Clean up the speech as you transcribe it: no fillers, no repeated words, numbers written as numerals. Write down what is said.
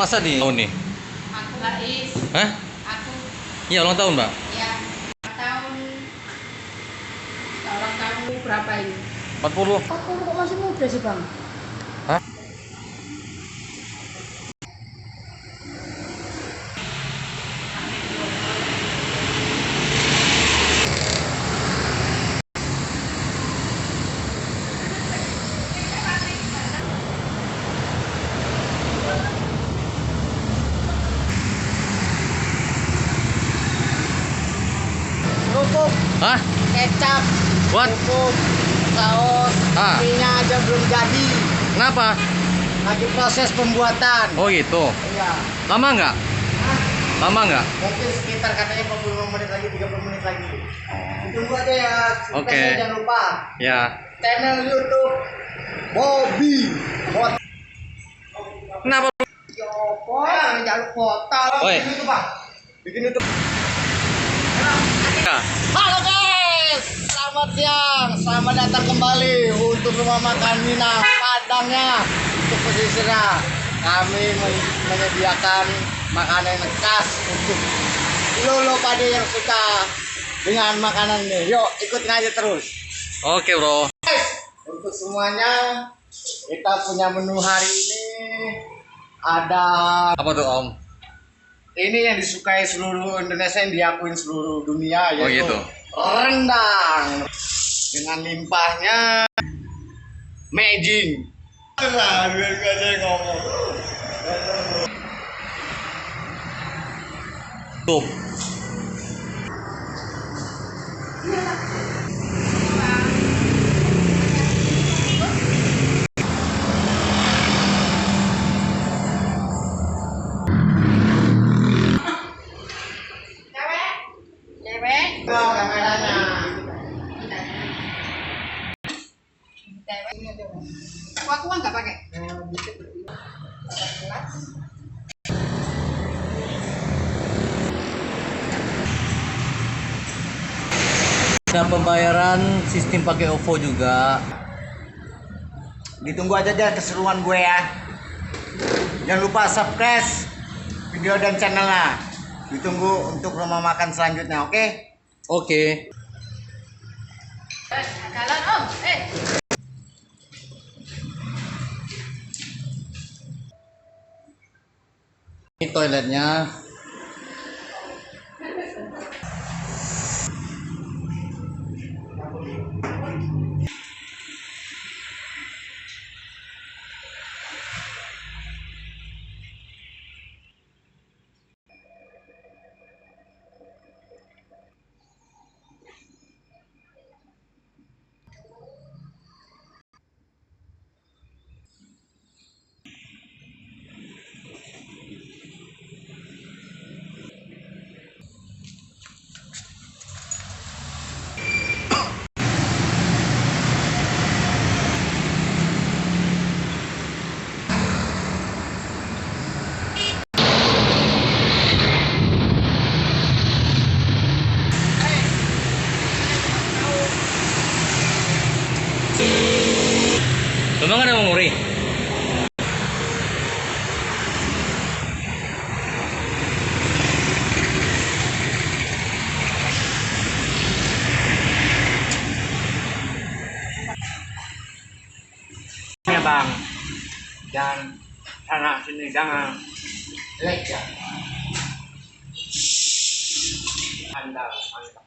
Masa di tahun nih? Aku Lais. Hah? Aku Iya ulang tahun, Mbak. ya tahun ulang tahun berapa ini? 40. Aku kok masih muda sih bang? Hah? Kerupuk, Hah? kecap, What? kerupuk, saus, Ah. minyak aja belum jadi. Kenapa? Lagi proses pembuatan. Oh gitu. Iya. Lama nggak? Hah? Lama nggak? Mungkin sekitar katanya 45 menit lagi, 30 menit lagi. Tunggu aja ya. Oke. Jangan lupa Ya. channel YouTube Bobby. Kenapa? Ya apa? Jangan lupa. Oi. Bikin itu bang. Bikin itu. Ya. Halo guys, selamat siang, selamat datang kembali untuk rumah makan Minang Padangnya untuk pesisirnya. Kami menyediakan makanan yang khas untuk lo pada yang suka dengan makanan ini. Yuk ikutin aja terus. Oke, Bro. Guys, untuk semuanya kita punya menu hari ini ada. Apa tuh, Om? Ini yang disukai seluruh Indonesia, yang diakuin seluruh dunia, Oh, yaitu gitu. rendang dengan limpahnya Mejing. Nah, biar gak ada yang ngomong. Tuh. Cewek. Oh, kameranya. Aku nggak pakai. Ada pembayaran sistem pakai OVO juga. Ditunggu aja deh keseruan gue ya. Jangan lupa subscribe video dan channelnya. Ditunggu untuk rumah makan selanjutnya, oke? Oke. Jalan om, Ini toiletnya. Memang ada memori. ya bang. Dan sana sini jangan lecet. Mantap, mantap.